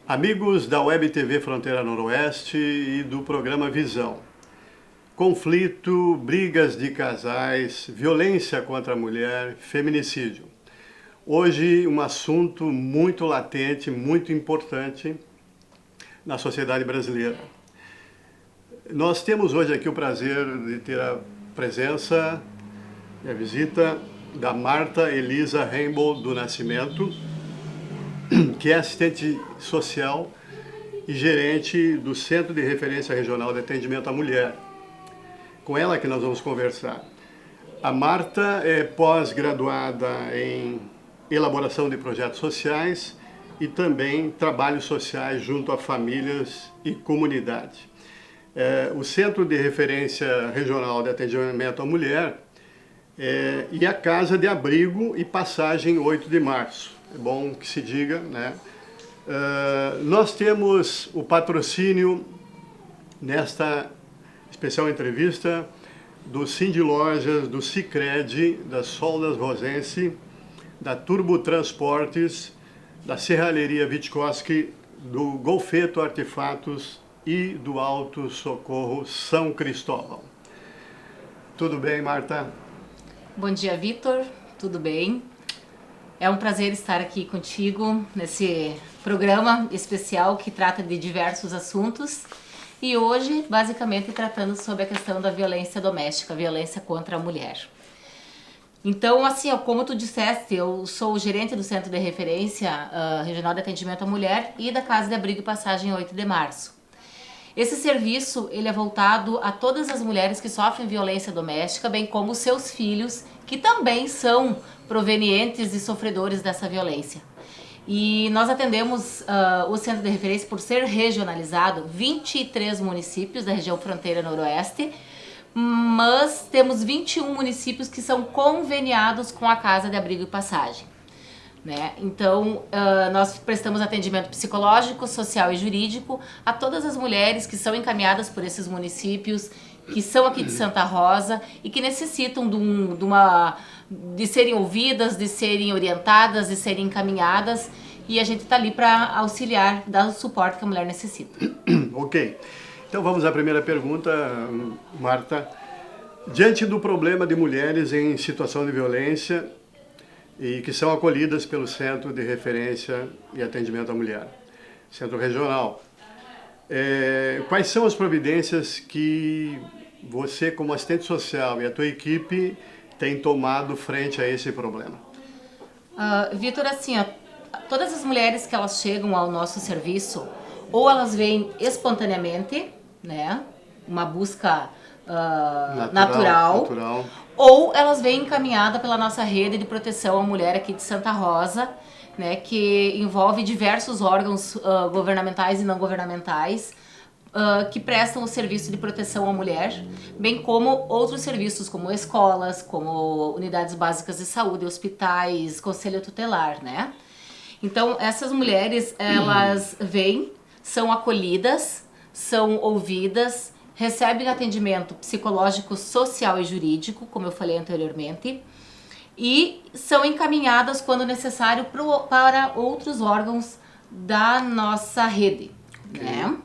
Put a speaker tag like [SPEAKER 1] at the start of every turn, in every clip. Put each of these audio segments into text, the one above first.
[SPEAKER 1] Amigos da Web TV Fronteira Noroeste e do programa Visão. Conflito, brigas de casais, violência contra a mulher, feminicídio. Hoje um assunto muito latente, muito importante na sociedade brasileira. Nós temos hoje aqui o prazer de ter a presença e a visita da Marta Elisa Rainbow do Nascimento, que é assistente social e gerente do Centro de Referência Regional de Atendimento à Mulher. Com ela que nós vamos conversar. A Marta é pós-graduada em elaboração de projetos sociais e também trabalhos sociais junto a famílias e comunidade. O Centro de Referência Regional de Atendimento à Mulher e a Casa de Abrigo e Passagem 8 de Março. É bom que se diga, né? Nós temos o patrocínio nesta especial entrevista do Cindy Lojas, do Sicredi, da Soldas Rosense, da Turbo Transportes, da Serralheria Witkowski, do Golfeto Artefatos e do Alto Socorro São Cristóvão. Tudo bem, Marta?
[SPEAKER 2] Bom dia, Vitor. Tudo bem? É um prazer estar aqui contigo nesse programa especial que trata de diversos assuntos e hoje, basicamente, tratando sobre a questão da violência doméstica, violência contra a mulher. Então, assim, como tu disseste, eu sou o gerente do Centro de Referência Regional de Atendimento à Mulher e da Casa de Abrigo e Passagem 8 de Março. Esse serviço ele é voltado a todas as mulheres que sofrem violência doméstica, bem como seus filhos, que também são provenientes e sofredores dessa violência. E nós atendemos o Centro de Referência por ser regionalizado, 23 municípios da região Fronteira Noroeste, mas temos 21 municípios que são conveniados com a Casa de Abrigo e Passagem. Né? Então, nós prestamos atendimento psicológico, social e jurídico a todas as mulheres que são encaminhadas por esses municípios, que são aqui de Santa Rosa e que necessitam de serem ouvidas, de serem orientadas, de serem encaminhadas, e a gente está ali para auxiliar, dar o suporte que a mulher necessita.
[SPEAKER 1] Ok. Então vamos à primeira pergunta, Marta. Diante do problema de mulheres em situação de violência e que são acolhidas pelo Centro de Referência e Atendimento à Mulher, Centro Regional, quais são as providências que você, como assistente social, e a tua equipe tem tomado frente a esse problema?
[SPEAKER 2] Vitor, assim, todas as mulheres que elas chegam ao nosso serviço, ou elas vêm espontaneamente, né, uma busca natural, ou elas vêm encaminhadas pela nossa rede de proteção à mulher aqui de Santa Rosa, né, que envolve diversos órgãos governamentais e não governamentais, que prestam o serviço de proteção à mulher, bem como outros serviços como escolas, como unidades básicas de saúde, hospitais, conselho tutelar, né? Então, essas mulheres, elas vêm, são acolhidas, são ouvidas, recebem atendimento psicológico, social e jurídico, como eu falei anteriormente, e são encaminhadas, quando necessário, para outros órgãos da nossa rede, né?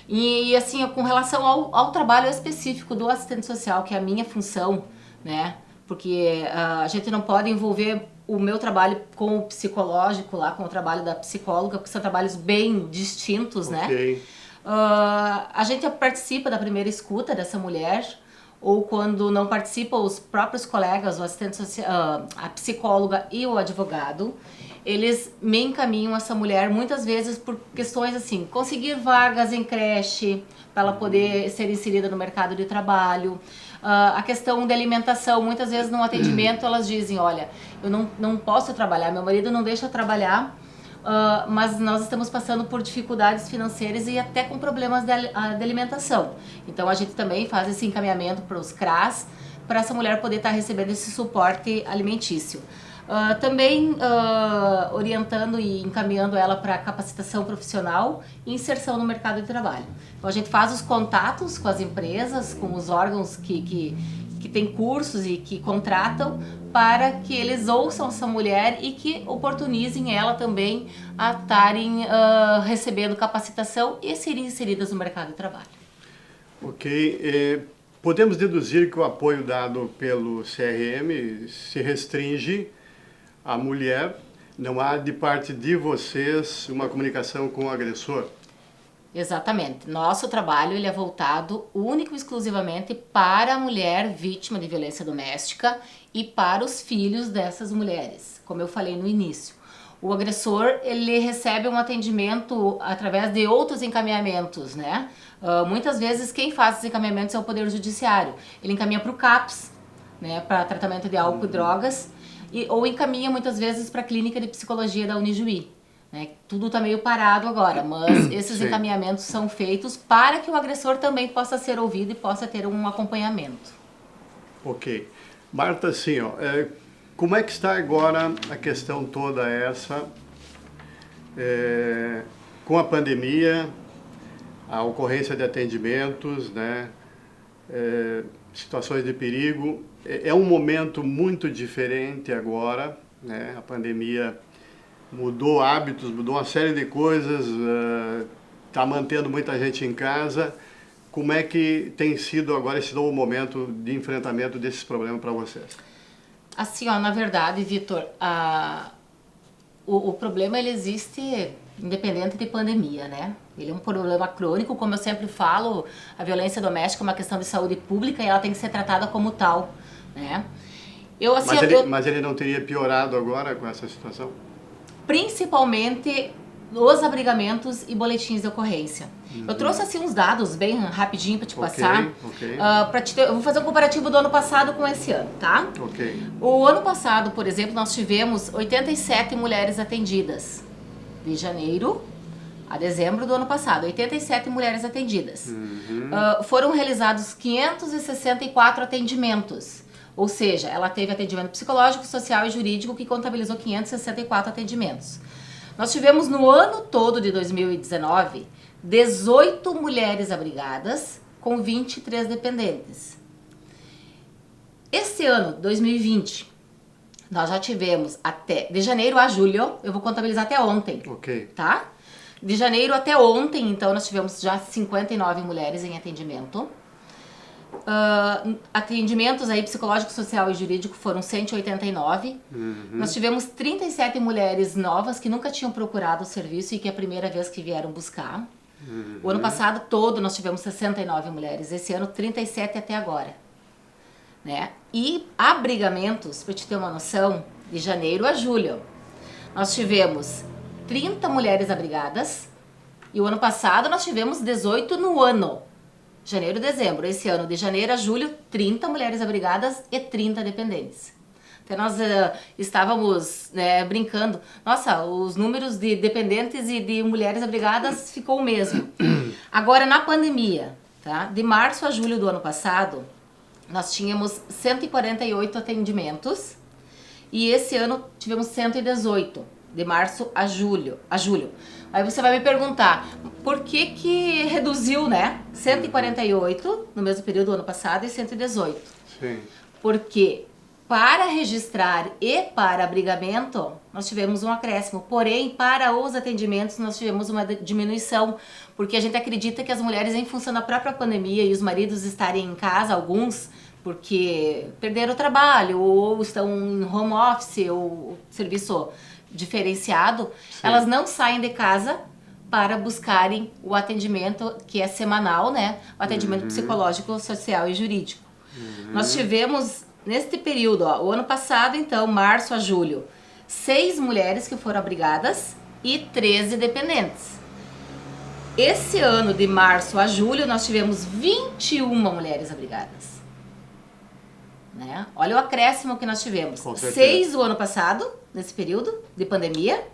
[SPEAKER 2] E assim, com relação ao trabalho específico do assistente social, que é a minha função, né? Porque a gente não pode envolver o meu trabalho com o psicológico lá, com o trabalho da psicóloga, porque são trabalhos bem distintos, né? A gente participa da primeira escuta dessa mulher, ou quando não participa, os próprios colegas, o assistente social, a psicóloga e o advogado, eles me encaminham essa mulher muitas vezes por questões assim, conseguir vagas em creche para ela poder ser inserida no mercado de trabalho, a questão de alimentação, muitas vezes no atendimento elas dizem, olha, eu não posso trabalhar, meu marido não deixa eu trabalhar, mas nós estamos passando por dificuldades financeiras e até com problemas de alimentação. Então a gente também faz esse encaminhamento para os CRAS, para essa mulher poder estar recebendo esse suporte alimentício. Também orientando e encaminhando ela para capacitação profissional e inserção no mercado de trabalho. Então a gente faz os contatos com as empresas, com os órgãos que que tem cursos e que contratam para que eles ouçam essa mulher e que oportunizem ela também a estarem recebendo capacitação e serem inseridas no mercado de trabalho.
[SPEAKER 1] Ok. Podemos deduzir que o apoio dado pelo CRM se restringe à mulher. Não há de parte de vocês uma comunicação com o agressor?
[SPEAKER 2] Exatamente. Nosso trabalho ele é voltado único e exclusivamente para a mulher vítima de violência doméstica e para os filhos dessas mulheres, como eu falei no início. O agressor ele recebe um atendimento através de outros encaminhamentos, né? Muitas vezes quem faz esses encaminhamentos é o Poder Judiciário. Ele encaminha para o CAPS, né, para tratamento de álcool e drogas, ou encaminha muitas vezes para a clínica de psicologia da Unijuí. Tudo está meio parado agora, mas esses
[SPEAKER 1] Sim.
[SPEAKER 2] encaminhamentos são feitos para que o agressor também possa ser ouvido e possa ter um acompanhamento.
[SPEAKER 1] Ok. Marta, assim, como é que está agora a questão toda essa, com a pandemia, a ocorrência de atendimentos, né, situações de perigo? É um momento muito diferente agora, né? A pandemia mudou hábitos, mudou uma série de coisas, está mantendo muita gente em casa. Como é que tem sido agora esse novo momento de enfrentamento desses problemas para vocês?
[SPEAKER 2] Assim, na verdade, Vitor, o problema ele existe independente de pandemia, né? Ele é um problema crônico, como eu sempre falo, a violência doméstica é uma questão de saúde pública e ela tem que ser tratada como tal, né?
[SPEAKER 1] Mas ele não teria piorado agora com essa situação?
[SPEAKER 2] Principalmente os abrigamentos e boletins de ocorrência. Eu trouxe assim uns dados bem rapidinho para te passar.
[SPEAKER 1] Ok.
[SPEAKER 2] Eu vou fazer um comparativo do ano passado com esse ano, tá?
[SPEAKER 1] Ok.
[SPEAKER 2] O ano passado, por exemplo, nós tivemos 87 mulheres atendidas. De janeiro a dezembro do ano passado, 87 mulheres atendidas. Foram realizados 564 atendimentos. Ou seja, ela teve atendimento psicológico, social e jurídico que contabilizou 564 atendimentos. Nós tivemos no ano todo de 2019, 18 mulheres abrigadas com 23 dependentes. Esse ano, 2020, nós já tivemos de janeiro a julho, eu vou contabilizar até ontem, tá? De janeiro até ontem, então, nós tivemos já 59 mulheres em atendimento. Atendimentos aí psicológico, social e jurídico foram 189. Nós tivemos 37 mulheres novas que nunca tinham procurado o serviço e que é a primeira vez que vieram buscar. O ano passado todo nós tivemos 69 mulheres, esse ano 37 até agora, né? E abrigamentos, para te ter uma noção, de janeiro a julho, nós tivemos 30 mulheres abrigadas e o ano passado nós tivemos 18 no ano. Janeiro e dezembro, esse ano de janeiro a julho, 30 mulheres abrigadas e 30 dependentes. Até nós estávamos brincando, nossa, os números de dependentes e de mulheres abrigadas ficou o mesmo. Agora, na pandemia, tá? De março a julho do ano passado, nós tínhamos 148 atendimentos e esse ano tivemos 118, de março a julho. Aí você vai me perguntar, por que reduziu, né? 148 no mesmo período do ano passado e 118.
[SPEAKER 1] Sim.
[SPEAKER 2] Porque para registrar e para abrigamento, nós tivemos um acréscimo. Porém, para os atendimentos, nós tivemos uma diminuição. Porque a gente acredita que as mulheres, em função da própria pandemia e os maridos estarem em casa, alguns, porque perderam o trabalho, ou estão em home office, ou serviço diferenciado, elas não saem de casa para buscarem o atendimento que é semanal, né? O atendimento psicológico, social e jurídico. Nós tivemos, neste período, o ano passado, então, março a julho, 6 mulheres que foram abrigadas e 13 dependentes. Esse ano, de março a julho, nós tivemos 21 mulheres abrigadas. Né? Olha o acréscimo que nós tivemos. 6 o ano passado, nesse período de pandemia,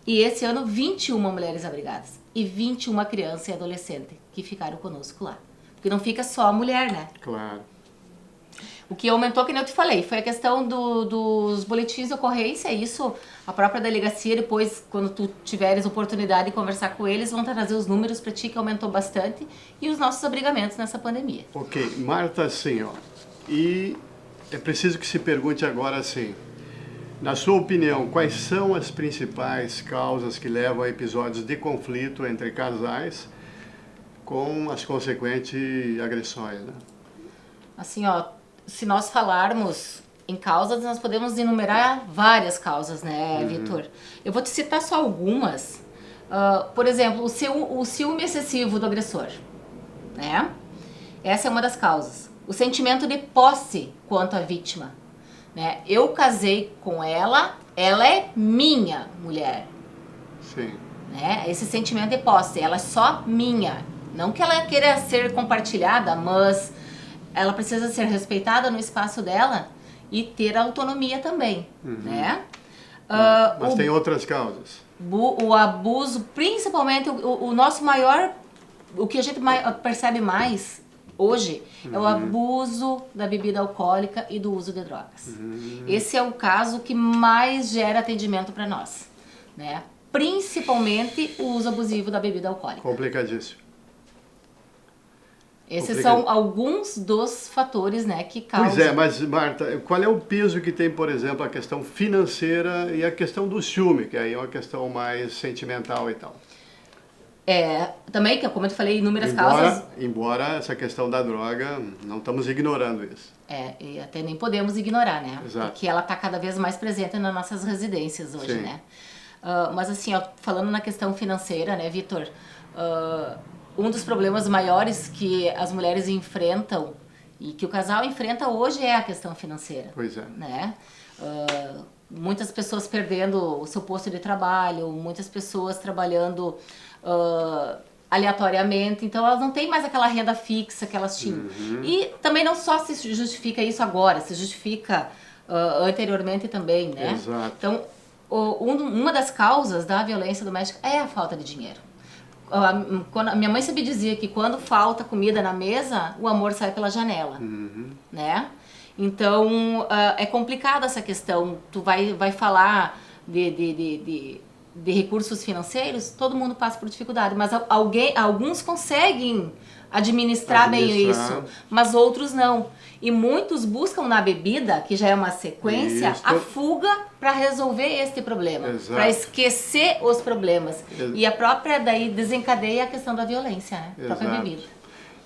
[SPEAKER 2] e esse ano 21 mulheres abrigadas e 21 crianças e adolescentes que ficaram conosco lá. Porque não fica só a mulher, né?
[SPEAKER 1] Claro.
[SPEAKER 2] O que aumentou, que nem eu te falei, foi a questão dos boletins de ocorrência. Isso, a própria delegacia, depois, quando tu tiveres oportunidade de conversar com eles, vão trazer os números para ti, que aumentou bastante, e os nossos abrigamentos nessa pandemia.
[SPEAKER 1] Ok. Marta, assim, E é preciso que se pergunte agora assim, na sua opinião, quais são as principais causas que levam a episódios de conflito entre casais com as consequentes agressões, né?
[SPEAKER 2] Assim, ó, se nós falarmos em causas, nós podemos enumerar várias causas, né, Vitor? Eu vou te citar só algumas. Por exemplo, o ciúme excessivo do agressor, né? Essa é uma das causas. O sentimento de posse quanto à vítima, né? Eu casei com ela, ela é minha mulher.
[SPEAKER 1] Sim.
[SPEAKER 2] Né? Esse sentimento de posse, ela é só minha. Não que ela queira ser compartilhada, mas ela precisa ser respeitada no espaço dela e ter autonomia também, né?
[SPEAKER 1] Mas tem outras causas.
[SPEAKER 2] O abuso, principalmente o nosso maior, o que a gente percebe mais hoje é o abuso da bebida alcoólica e do uso de drogas. Esse é o caso que mais gera atendimento para nós, né? Principalmente o uso abusivo da bebida alcoólica.
[SPEAKER 1] Complicadíssimo.
[SPEAKER 2] Esses são alguns dos fatores, né, que causam.
[SPEAKER 1] Pois é, mas Marta, qual é o peso que tem, por exemplo, a questão financeira e a questão do ciúme, que aí é uma questão mais sentimental e tal?
[SPEAKER 2] Também, que como eu te falei, inúmeras causas.
[SPEAKER 1] Embora essa questão da droga, não estamos ignorando isso.
[SPEAKER 2] E até nem podemos ignorar, né?
[SPEAKER 1] Exato.
[SPEAKER 2] Porque ela está cada vez mais presente nas nossas residências hoje,
[SPEAKER 1] Sim.
[SPEAKER 2] né? Mas assim, ó, falando na questão financeira, né, Vitor? Um dos problemas maiores que as mulheres enfrentam e que o casal enfrenta hoje é a questão financeira.
[SPEAKER 1] Pois é.
[SPEAKER 2] Né? Muitas pessoas perdendo o seu posto de trabalho, muitas pessoas trabalhando aleatoriamente, então elas não têm mais aquela renda fixa que elas tinham. E também não só se justifica isso agora, se justifica anteriormente também, né?
[SPEAKER 1] Exato.
[SPEAKER 2] Então, uma das causas da violência doméstica é a falta de dinheiro. Quando, minha mãe sempre dizia que quando falta comida na mesa, o amor sai pela janela, né? Então, é complicada essa questão. Tu vai falar de recursos financeiros, todo mundo passa por dificuldade, mas alguns conseguem administrar bem isso, mas outros não. E muitos buscam na bebida, que já é uma sequência, a fuga para resolver este problema, para esquecer os problemas. E a própria daí desencadeia a questão da violência, né? A própria bebida.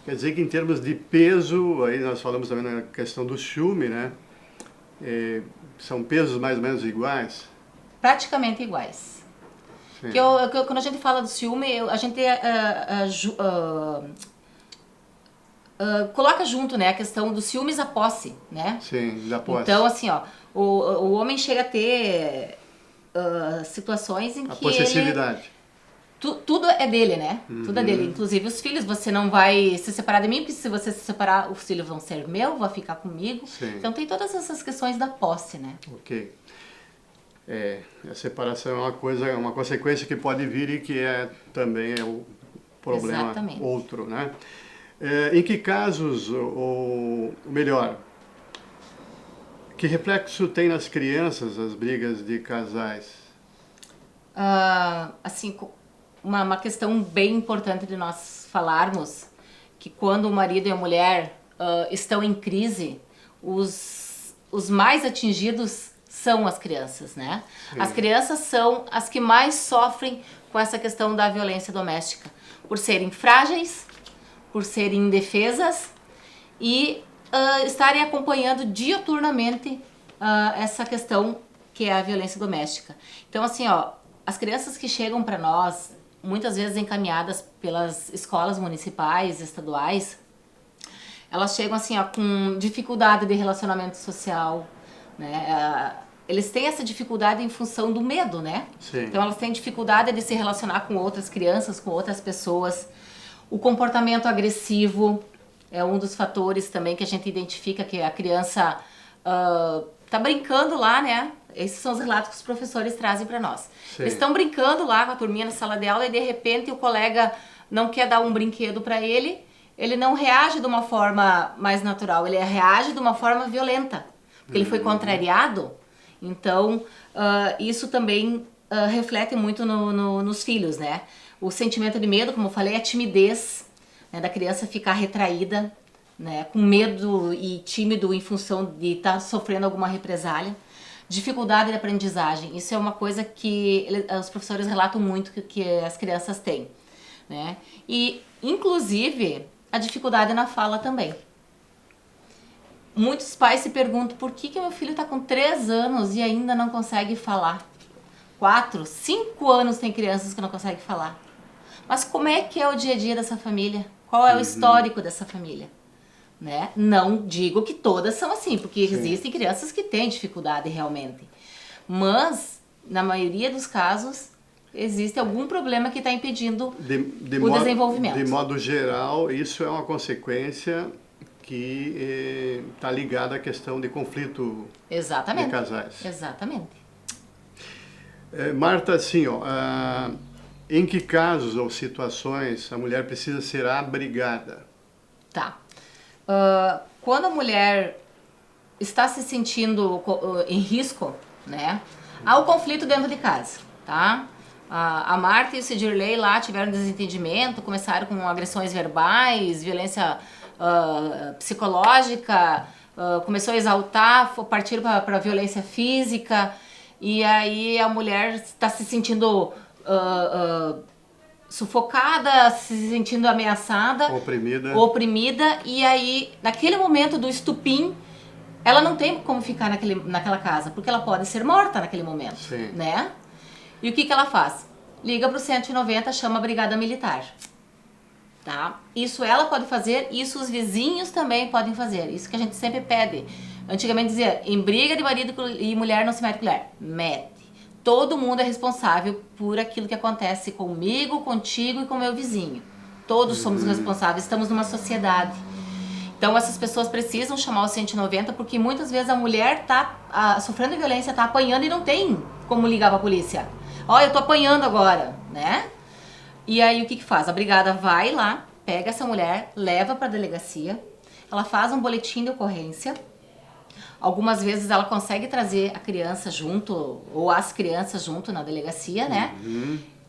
[SPEAKER 1] Quer dizer que em termos de peso, aí nós falamos também na questão do ciúme, né? São pesos mais ou menos iguais?
[SPEAKER 2] Praticamente iguais. Que quando a gente fala do ciúme, a gente coloca junto, né, a questão dos ciúmes à posse, né?
[SPEAKER 1] Sim, da posse.
[SPEAKER 2] Então, assim, ó, o homem chega a ter situações em que
[SPEAKER 1] a possessividade.
[SPEAKER 2] Tudo é dele, né? Tudo é dele. Inclusive os filhos, você não vai se separar de mim, porque se você se separar, os filhos vão ser meu, vão ficar comigo.
[SPEAKER 1] Sim.
[SPEAKER 2] Então tem todas essas questões da posse, né?
[SPEAKER 1] Ok. A separação é uma consequência que pode vir e que também é o problema
[SPEAKER 2] Exatamente.
[SPEAKER 1] outro, né? Em que casos, ou melhor, que reflexo tem nas crianças as brigas de casais?
[SPEAKER 2] Assim, uma questão bem importante de nós falarmos, que quando o marido e a mulher estão em crise, os mais atingidos são as crianças, né? Sim. As crianças são as que mais sofrem com essa questão da violência doméstica, por serem frágeis, por serem indefesas e estarem acompanhando diuturnamente essa questão que é a violência doméstica. Então, assim, ó, as crianças que chegam para nós, muitas vezes encaminhadas pelas escolas municipais, estaduais, elas chegam assim, ó, com dificuldade de relacionamento social, né? Eles têm essa dificuldade em função do medo, né?
[SPEAKER 1] Sim.
[SPEAKER 2] Então elas têm dificuldade de se relacionar com outras crianças, com outras pessoas. O comportamento agressivo é um dos fatores também que a gente identifica que a criança tá brincando lá, né? Esses são os relatos que os professores trazem para nós. Sim. Eles estão brincando lá com a turminha na sala de aula e de repente o colega não quer dar um brinquedo para ele, ele não reage de uma forma mais natural, ele reage de uma forma violenta, porque ele foi contrariado. Então, isso também reflete muito nos filhos, né? O sentimento de medo, como eu falei, a timidez, né, da criança ficar retraída, né, com medo e tímido em função de estar sofrendo alguma represália. Dificuldade de aprendizagem, isso é uma coisa que os professores relatam muito que as crianças têm, né? E, inclusive, a dificuldade na fala também. Muitos pais se perguntam por que meu filho está com 3 anos e ainda não consegue falar. 4, 5 anos tem crianças que não conseguem falar. Mas como é que é o dia a dia dessa família? Qual é o histórico dessa família? Né? Não digo que todas são assim, porque existem crianças que têm dificuldade realmente. Mas, na maioria dos casos, existe algum problema que está impedindo o desenvolvimento.
[SPEAKER 1] De modo geral, isso é uma consequência que está ligada à questão de conflito de casais.
[SPEAKER 2] Exatamente.
[SPEAKER 1] Marta, assim, em que casos ou situações a mulher precisa ser abrigada?
[SPEAKER 2] Tá. Quando a mulher está se sentindo em risco, né? Há o conflito dentro de casa, tá? A Marta e o Cidirley lá tiveram desentendimento, começaram com agressões verbais, violência psicológica, começou a exaltar, partir para violência física, e aí a mulher está se sentindo sufocada, se sentindo ameaçada, oprimida, e aí naquele momento do estupim ela não tem como ficar naquela casa, porque ela pode ser morta naquele momento.
[SPEAKER 1] Sim.
[SPEAKER 2] Né? E o que ela faz? Liga pro 190, chama a brigada militar. Tá? Isso ela pode fazer, isso os vizinhos também podem fazer. Isso que a gente sempre pede. Antigamente dizia, em briga de marido e mulher não se mete colher. Mete. Todo mundo é responsável por aquilo que acontece comigo, contigo e com o meu vizinho. Todos somos responsáveis, estamos numa sociedade. Então essas pessoas precisam chamar o 190 porque muitas vezes a mulher está sofrendo violência, está apanhando e não tem como ligar para a polícia. Ó, eu tô apanhando agora, né? E aí o que faz? A brigada vai lá, pega essa mulher, leva para a delegacia, ela faz um boletim de ocorrência. Algumas vezes ela consegue trazer a criança junto, ou as crianças junto na delegacia, né?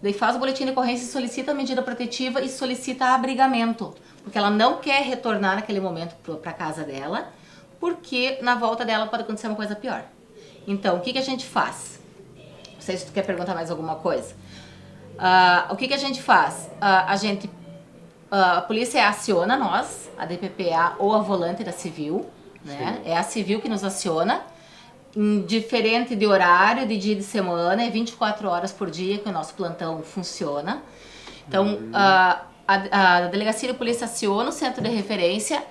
[SPEAKER 2] Daí faz o boletim de ocorrência, solicita a medida protetiva e solicita abrigamento. Porque ela não quer retornar naquele momento para casa dela, porque na volta dela pode acontecer uma coisa pior. Então, o que a gente faz? Não sei se tu quer perguntar mais alguma coisa. O que a gente faz? A polícia aciona nós, a DPPA ou a volante da civil, né? É a civil que nos aciona, indiferente de horário, de dia de semana, é 24 horas por dia que o nosso plantão funciona. Então, a delegacia de polícia aciona o centro de referência,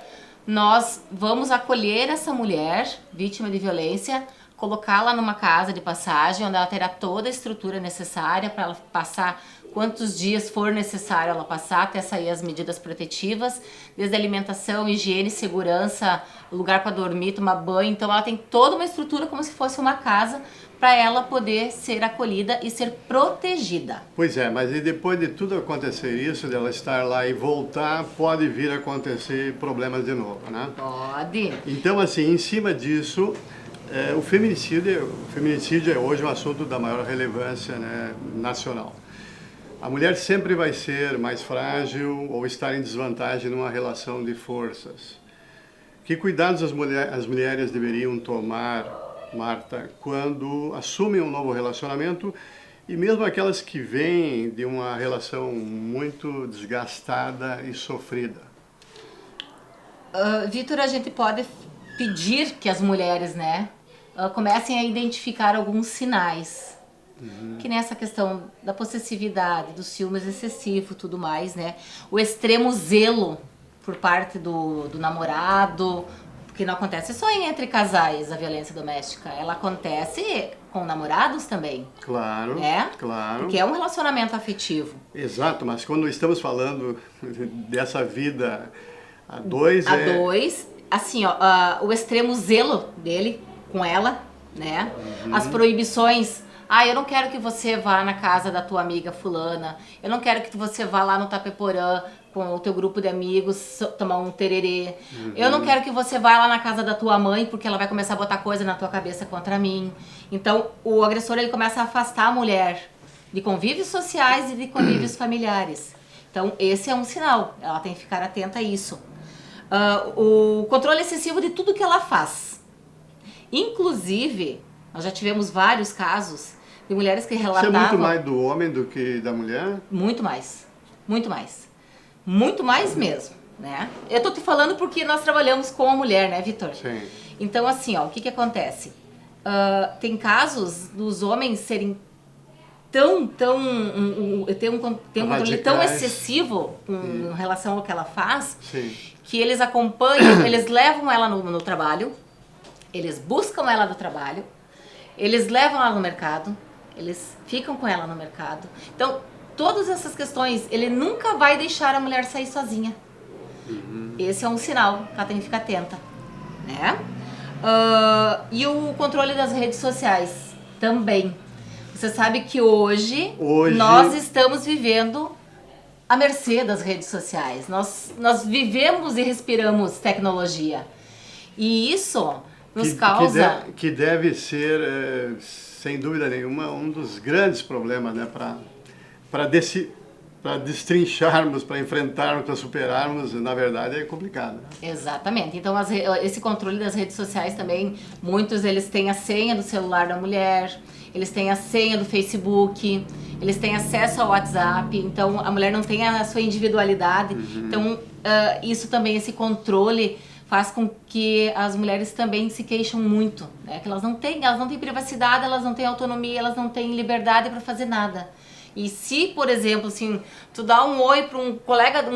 [SPEAKER 2] nós vamos acolher essa mulher, vítima de violência, colocá-la numa casa de passagem, onde ela terá toda a estrutura necessária para ela passar quantos dias for necessário ela passar até sair as medidas protetivas, desde alimentação, higiene, segurança, lugar para dormir, tomar banho. Então ela tem toda uma estrutura como se fosse uma casa para ela poder ser acolhida e ser protegida.
[SPEAKER 1] Pois é, mas e depois de tudo acontecer isso, dela estar lá e voltar, pode vir a acontecer problemas de novo, né?
[SPEAKER 2] Pode.
[SPEAKER 1] Então, assim, em cima disso, o feminicídio é hoje um assunto da maior relevância, né, nacional. A mulher sempre vai ser mais frágil ou estar em desvantagem numa relação de forças. Que cuidados as mulheres deveriam tomar, Marta, quando assumem um novo relacionamento e mesmo aquelas que vêm de uma relação muito desgastada e sofrida?
[SPEAKER 2] Vitor, a gente pode pedir que as mulheres, né, comecem a identificar alguns sinais. Que nem essa questão da possessividade, do ciúmes excessivo, tudo mais, né? O extremo zelo por parte do namorado, porque não acontece só entre casais a violência doméstica, ela acontece com namorados também.
[SPEAKER 1] Claro,
[SPEAKER 2] né?
[SPEAKER 1] claro.
[SPEAKER 2] Porque é um relacionamento afetivo.
[SPEAKER 1] Exato, mas quando estamos falando dessa vida a dois...
[SPEAKER 2] Assim, ó, o extremo zelo dele com ela, né? As proibições... eu não quero que você vá na casa da tua amiga fulana. Eu não quero que você vá lá no Tapeporã com o teu grupo de amigos tomar um tererê. Eu não quero que você vá lá na casa da tua mãe porque ela vai começar a botar coisa na tua cabeça contra mim. Então, o agressor ele começa a afastar a mulher de convívios sociais e de convívios familiares. Então, esse é um sinal. Ela tem que ficar atenta a isso. o controle excessivo de tudo que ela faz. Inclusive, nós já tivemos vários casos de mulheres que relatavam...
[SPEAKER 1] Isso é muito mais do homem do que da mulher?
[SPEAKER 2] Muito mais, muito mais. Muito mais mesmo, né? Eu tô te falando porque nós trabalhamos com a mulher, né, Vitor?
[SPEAKER 1] Sim.
[SPEAKER 2] Então, assim, ó, o que acontece? Tem casos dos homens serem ter um controle tão excessivo em relação ao que ela faz,
[SPEAKER 1] Sim.
[SPEAKER 2] que eles acompanham, eles levam ela no trabalho, eles buscam ela no trabalho, eles levam ela no mercado, eles ficam com ela no mercado. Então, todas essas questões, ele nunca vai deixar a mulher sair sozinha. Esse é um sinal que ela tem que ficar atenta, né? E o controle das redes sociais também. Você sabe que hoje nós estamos vivendo à mercê das redes sociais. Nós vivemos e respiramos tecnologia. E isso nos causa...
[SPEAKER 1] Que deve ser, sem dúvida nenhuma, um dos grandes problemas, né? Para destrincharmos, para enfrentarmos, para superarmos, na verdade é complicado. Né?
[SPEAKER 2] Exatamente. Então esse controle das redes sociais também, muitos eles têm a senha do celular da mulher, eles têm a senha do Facebook, eles têm acesso ao WhatsApp, então a mulher não tem a sua individualidade. Então isso também, esse controle faz com que as mulheres também se queixam muito, né? Que elas não têm privacidade, elas não têm autonomia, elas não têm liberdade para fazer nada. E se, por exemplo, assim, tu dá um oi para um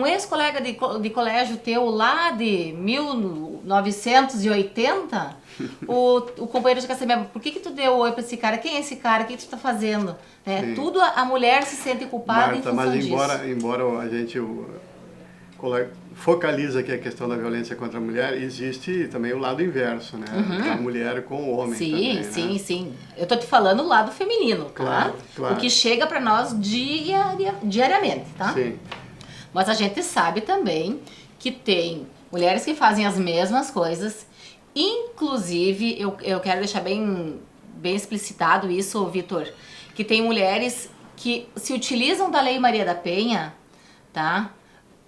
[SPEAKER 2] ex-colega de colégio teu lá de 1980, o companheiro já quer saber, por que tu deu oi para esse cara? Quem é esse cara? O que tu tá fazendo? Né? Tudo a mulher se sente culpada, Marta, em função disso.
[SPEAKER 1] Mas embora a gente focaliza aqui a questão da violência contra a mulher, existe também o lado inverso, né? A mulher com o homem.
[SPEAKER 2] Sim,
[SPEAKER 1] também,
[SPEAKER 2] sim. Eu tô te falando o lado feminino, tá?
[SPEAKER 1] Claro.
[SPEAKER 2] O que chega para nós diariamente, tá?
[SPEAKER 1] Sim.
[SPEAKER 2] Mas a gente sabe também que tem mulheres que fazem as mesmas coisas. Inclusive, eu quero deixar bem explicitado isso, Vitor, que tem mulheres que se utilizam da Lei Maria da Penha, tá?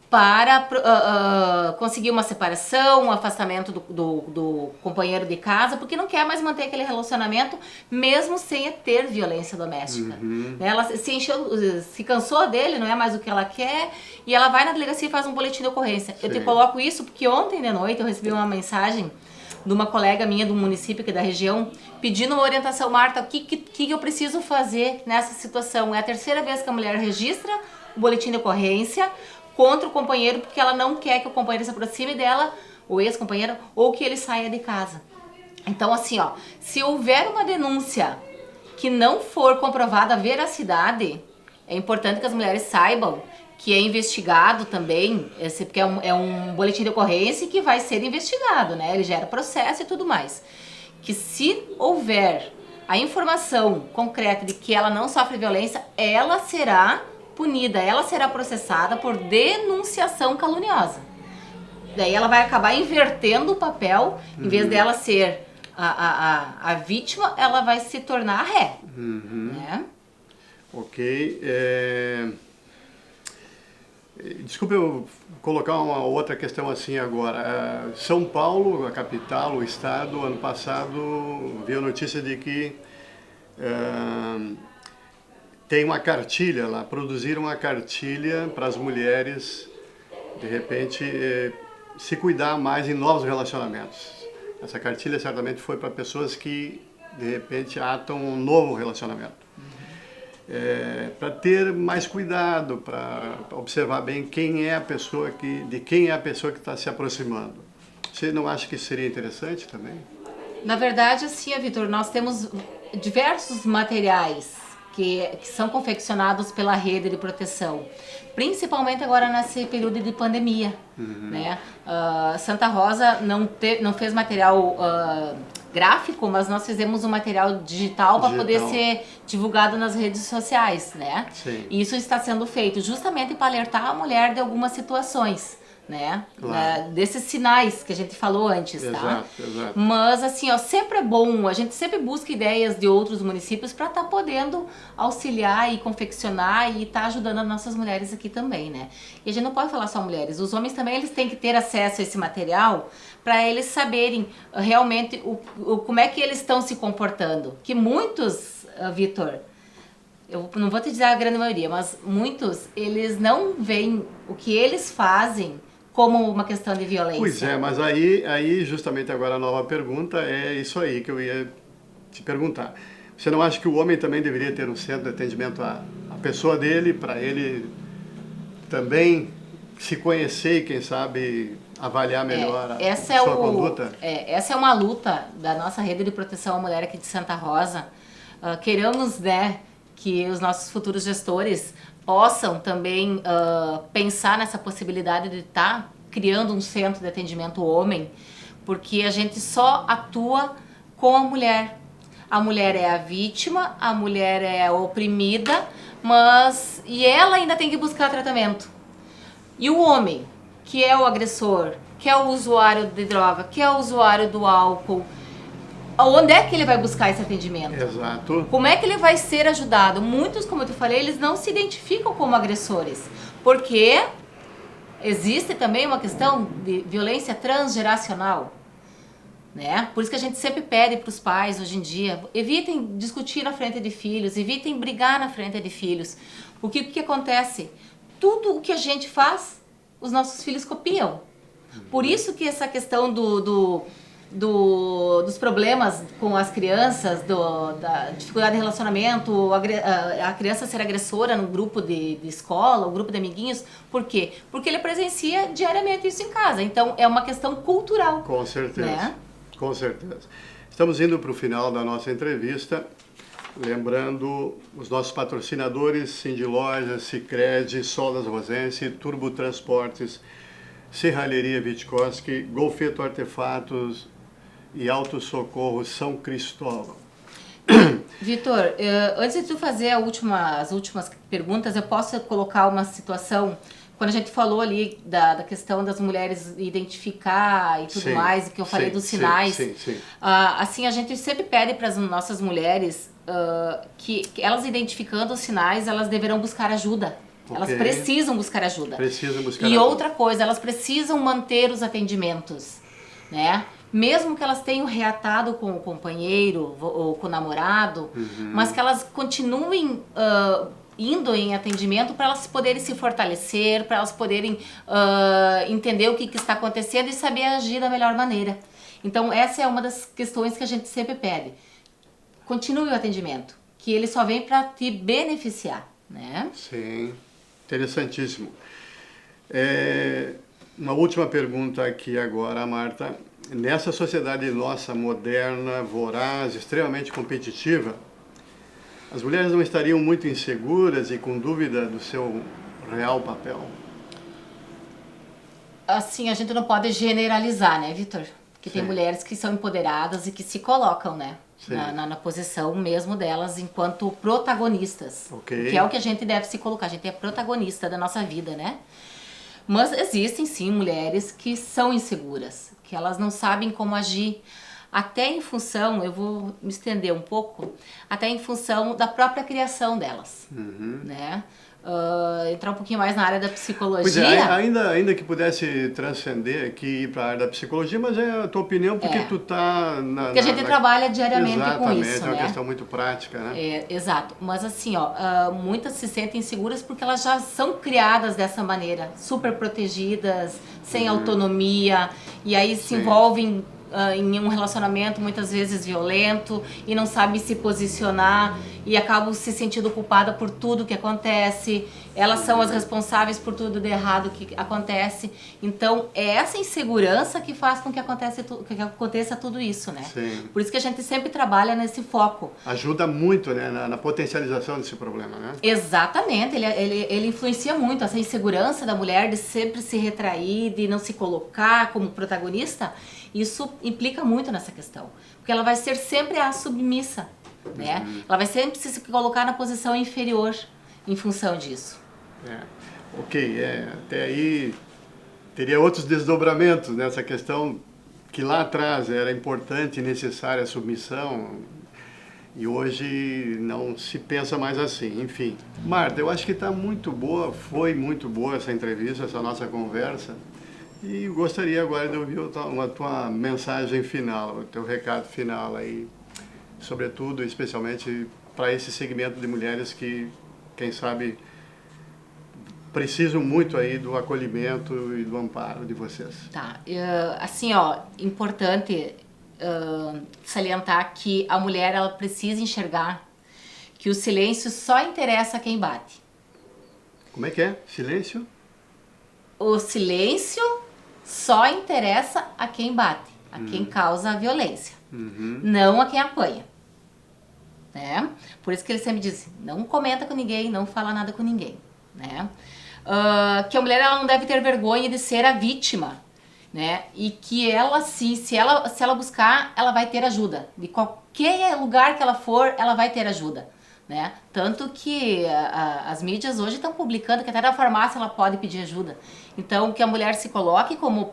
[SPEAKER 2] Para conseguir uma separação, um afastamento do companheiro de casa, porque não quer mais manter aquele relacionamento, mesmo sem ter violência doméstica. Ela se cansou dele, não é mais o que ela quer, e ela vai na delegacia e faz um boletim de ocorrência. Sim. Eu te coloco isso porque ontem de noite eu recebi uma mensagem de uma colega minha do município, aqui da região, pedindo uma orientação. Marta, o que eu preciso fazer nessa situação? É a terceira vez que a mulher registra o boletim de ocorrência contra o companheiro, porque ela não quer que o companheiro se aproxime dela, o ex-companheiro, ou que ele saia de casa. Então, assim, ó, se houver uma denúncia que não for comprovada a veracidade, é importante que as mulheres saibam que é investigado também, porque é um boletim de ocorrência que vai ser investigado, né? Ele gera processo e tudo mais. Que se houver a informação concreta de que ela não sofre violência, ela será punida, ela será processada por denunciação caluniosa. Daí ela vai acabar invertendo o papel, em vez dela ser a vítima, ela vai se tornar a ré. Né?
[SPEAKER 1] Ok. Desculpa eu colocar uma outra questão assim agora. São Paulo, a capital, o estado, ano passado, viu a notícia de que tem uma cartilha lá, produziram uma cartilha para as mulheres, de repente, se cuidar mais em novos relacionamentos. Essa cartilha certamente foi para pessoas que, de repente, atam um novo relacionamento. Para ter mais cuidado, para observar bem quem é a pessoa de quem é a pessoa que está se aproximando. Você não acha que isso seria interessante também? Na
[SPEAKER 2] verdade, assim, Vitor, nós temos diversos materiais que são confeccionados pela rede de proteção, principalmente agora nesse período de pandemia. Né? Santa Rosa não fez material gráfico, mas nós fizemos um material digital para poder ser divulgado nas redes sociais, né? Sim. E isso está sendo feito justamente para alertar a mulher de algumas situações, né?
[SPEAKER 1] Claro.
[SPEAKER 2] Desses sinais que a gente falou antes, tá?
[SPEAKER 1] Exato, exato.
[SPEAKER 2] Mas assim, ó, sempre é bom, a gente sempre busca ideias de outros municípios para estar podendo auxiliar e confeccionar e estar ajudando as nossas mulheres aqui também, né? E a gente não pode falar só mulheres, os homens também eles têm que ter acesso a esse material para eles saberem realmente como é que eles estão se comportando. Que muitos, Vitor, eu não vou te dizer a grande maioria, mas muitos, eles não veem o que eles fazem como uma questão de violência.
[SPEAKER 1] Pois é, mas aí justamente agora a nova pergunta é isso aí que eu ia te perguntar. Você não acha que o homem também deveria ter um centro de atendimento à pessoa dele, para ele também se conhecer e, quem sabe, avaliar melhor a sua conduta?
[SPEAKER 2] Essa é uma luta da nossa rede de proteção à mulher aqui de Santa Rosa. Queremos, né, que os nossos futuros gestores possam também pensar nessa possibilidade de estar criando um centro de atendimento homem, porque a gente só atua com a mulher. A mulher é a vítima, a mulher é a oprimida, e ela ainda tem que buscar tratamento. E o homem, que é o agressor, que é o usuário de droga, que é o usuário do álcool, onde é que ele vai buscar esse atendimento?
[SPEAKER 1] Exato.
[SPEAKER 2] Como é que ele vai ser ajudado? Muitos, como eu te falei, eles não se identificam como agressores, porque existe também uma questão de violência transgeracional, né? Por isso que a gente sempre pede para os pais, hoje em dia, evitem discutir na frente de filhos, evitem brigar na frente de filhos. Porque o que acontece? Tudo o que a gente faz, os nossos filhos copiam. Por isso que essa questão dos problemas com as crianças, da dificuldade de relacionamento, a criança ser agressora no grupo de escola, o grupo de amiguinhos, por quê? Porque ele presencia diariamente isso em casa, então é uma questão cultural.
[SPEAKER 1] Com certeza,
[SPEAKER 2] né?
[SPEAKER 1] Com certeza. Estamos indo para o final da nossa entrevista, lembrando os nossos patrocinadores, Cindy Lojas, Sicredi, Soldas Rosense, Turbo Transportes, Serralheria Witkowski, Golfeto Artefatos e Auto Socorro São Cristóvão.
[SPEAKER 2] Vitor, antes de tu fazer as últimas perguntas, eu posso colocar uma situação, quando a gente falou ali da questão das mulheres identificar e tudo mais, e que eu falei dos sinais,
[SPEAKER 1] sim.
[SPEAKER 2] Assim, a gente sempre pede para as nossas mulheres que elas identificando os sinais, elas deverão buscar ajuda.
[SPEAKER 1] Okay.
[SPEAKER 2] Elas precisam buscar ajuda.
[SPEAKER 1] Precisam buscar
[SPEAKER 2] e
[SPEAKER 1] ajuda.
[SPEAKER 2] Outra coisa, elas precisam manter os atendimentos, né? Mesmo que elas tenham reatado com o companheiro ou com o namorado, mas que elas continuem indo em atendimento para elas poderem se fortalecer, para elas poderem entender o que está acontecendo e saber agir da melhor maneira. Então, essa é uma das questões que a gente sempre pede. Continue o atendimento, que ele só vem para te beneficiar, né?
[SPEAKER 1] Sim, interessantíssimo. Uma última pergunta aqui agora, Marta. Nessa sociedade nossa moderna, voraz, extremamente competitiva, as mulheres não estariam muito inseguras e com dúvida do seu real papel?
[SPEAKER 2] Assim, a gente não pode generalizar, né, Vitor? Porque tem
[SPEAKER 1] Sim.
[SPEAKER 2] mulheres que são empoderadas e que se colocam, né?
[SPEAKER 1] Sim.
[SPEAKER 2] Na posição mesmo delas enquanto protagonistas.
[SPEAKER 1] Ok.
[SPEAKER 2] Que é o que a gente deve se colocar. A gente é protagonista da nossa vida, né? Mas existem sim mulheres que são inseguras, que elas não sabem como agir, até em função, eu vou me estender um pouco, até em função da própria criação delas, né? Entrar um pouquinho mais na área da psicologia.
[SPEAKER 1] Pois é, ainda que pudesse transcender aqui e ir para a área da psicologia, mas é a tua opinião porque tu tá
[SPEAKER 2] porque a gente trabalha diariamente com isso,
[SPEAKER 1] exatamente, é uma
[SPEAKER 2] né?
[SPEAKER 1] questão muito prática, né?
[SPEAKER 2] Exato, mas assim, muitas se sentem inseguras porque elas já são criadas dessa maneira, super protegidas, sem autonomia, e aí se envolvem em um relacionamento muitas vezes violento e não sabem se posicionar e acabam se sentindo culpada por tudo que acontece. Elas são as responsáveis por tudo de errado que acontece. Então é essa insegurança que faz com que aconteça tudo isso, né?
[SPEAKER 1] Sim.
[SPEAKER 2] Por isso que a gente sempre trabalha nesse foco.
[SPEAKER 1] Ajuda muito, né, na potencialização desse problema, né?
[SPEAKER 2] Exatamente, ele influencia muito essa insegurança da mulher de sempre se retrair, de não se colocar como protagonista. Isso implica muito nessa questão, porque ela vai ser sempre a submissa, né? Ela vai sempre se colocar na posição inferior em função disso.
[SPEAKER 1] Ok, até aí teria outros desdobramentos nessa questão que lá atrás era importante e necessária a submissão e hoje não se pensa mais assim. Enfim, Marta, eu acho que está muito boa, foi muito boa essa entrevista, essa nossa conversa e gostaria agora de ouvir a tua mensagem final, o teu recado final aí, sobretudo, especialmente para esse segmento de mulheres que, quem sabe, precisam muito aí do acolhimento e do amparo de vocês.
[SPEAKER 2] Tá, assim, ó, importante salientar que a mulher, ela precisa enxergar que o silêncio só interessa a quem bate.
[SPEAKER 1] Como é que é? Silêncio?
[SPEAKER 2] O silêncio só interessa a quem bate, a quem causa a violência, não a quem apanha. Né? Por isso que ele sempre diz, não comenta com ninguém, não fala nada com ninguém. Né? Que a mulher, ela não deve ter vergonha de ser a vítima, né? E que ela sim, se ela buscar, ela vai ter ajuda. De qualquer lugar que ela for, ela vai ter ajuda, né? Tanto que as mídias hoje estão publicando que até na farmácia ela pode pedir ajuda. Então, que a mulher se coloque como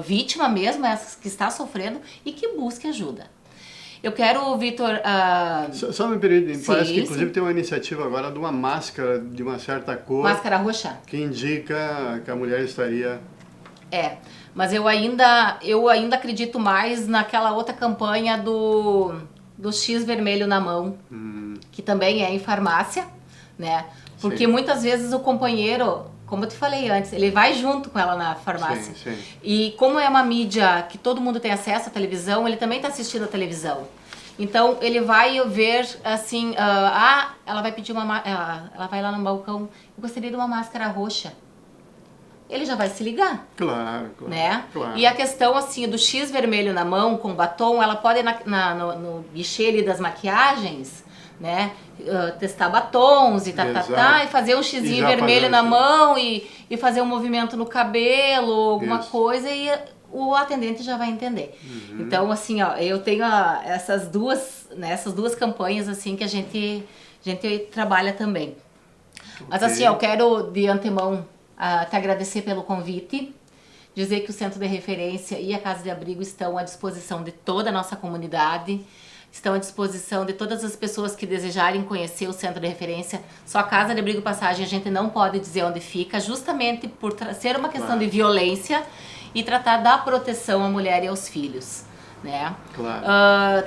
[SPEAKER 2] vítima mesmo, essa que está sofrendo, e que busque ajuda. Eu quero, Vitor...
[SPEAKER 1] Só me permite, parece que inclusive
[SPEAKER 2] sim.
[SPEAKER 1] tem uma iniciativa agora de uma máscara de uma certa cor.
[SPEAKER 2] Máscara roxa.
[SPEAKER 1] Que indica que a mulher estaria...
[SPEAKER 2] Mas eu ainda acredito mais naquela outra campanha do X vermelho na mão, que também é em farmácia, né? Porque muitas vezes o companheiro, como eu te falei antes, ele vai junto com ela na farmácia.
[SPEAKER 1] Sim.
[SPEAKER 2] E como é uma mídia que todo mundo tem acesso à televisão, ele também está assistindo a televisão. Então ele vai ver assim, ela vai pedir ela vai lá no balcão, eu gostaria de uma máscara roxa. Ele já vai se ligar.
[SPEAKER 1] Claro.
[SPEAKER 2] Né?
[SPEAKER 1] Claro.
[SPEAKER 2] E a questão assim do X vermelho na mão com batom, ela pode ir no guichê ali das maquiagens, né? Testar batons e e fazer um xizinho vermelho na mão e fazer um movimento no cabelo, alguma coisa, e o atendente já vai entender. Então, assim, ó, eu tenho essas duas campanhas assim que a gente trabalha também. Mas assim, eu quero de antemão te agradecer pelo convite, dizer que o Centro de Referência e a Casa de Abrigo estão à disposição de toda a nossa comunidade, estão à disposição de todas as pessoas que desejarem conhecer o Centro de Referência. Só a Casa de Abrigo e Passagem a gente não pode dizer onde fica, justamente por ser uma questão de violência e tratar da proteção à mulher e aos filhos. Né?
[SPEAKER 1] Claro.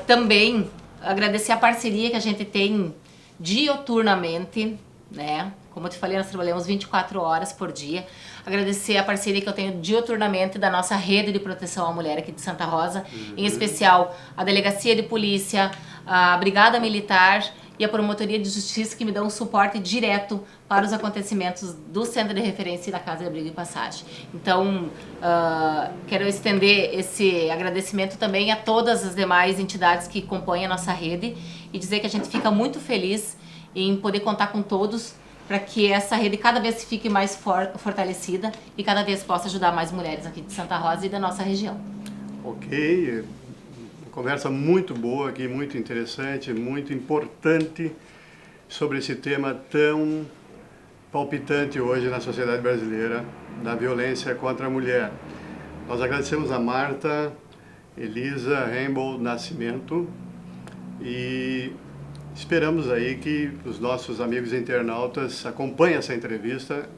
[SPEAKER 2] Também agradecer a parceria que a gente tem dioturnamente, né? Como eu te falei, nós trabalhamos 24 horas por dia. Agradecer a parceria que eu tenho dioturnamente da nossa rede de proteção à mulher aqui de Santa Rosa, em especial a Delegacia de Polícia, a Brigada Militar e a Promotoria de Justiça, que me dão um suporte direto para os acontecimentos do Centro de Referência e da Casa de Abrigo e Passagem. Então, quero estender esse agradecimento também a todas as demais entidades que compõem a nossa rede e dizer que a gente fica muito feliz em poder contar com todos para que essa rede cada vez fique mais fortalecida e cada vez possa ajudar mais mulheres aqui de Santa Rosa e da nossa região.
[SPEAKER 1] Ok, uma conversa muito boa aqui, muito interessante, muito importante sobre esse tema tão palpitante hoje na sociedade brasileira, da violência contra a mulher. Nós agradecemos a Marta Elisa Rainbow Nascimento e esperamos aí que os nossos amigos internautas acompanhem essa entrevista,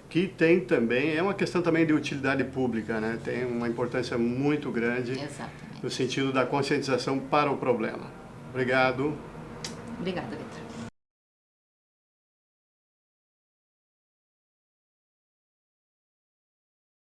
[SPEAKER 1] que tem também, é uma questão também de utilidade pública, né? Tem uma importância muito grande.
[SPEAKER 2] Exatamente.
[SPEAKER 1] No sentido da conscientização para o problema. Obrigado.
[SPEAKER 2] Obrigada, Vitor.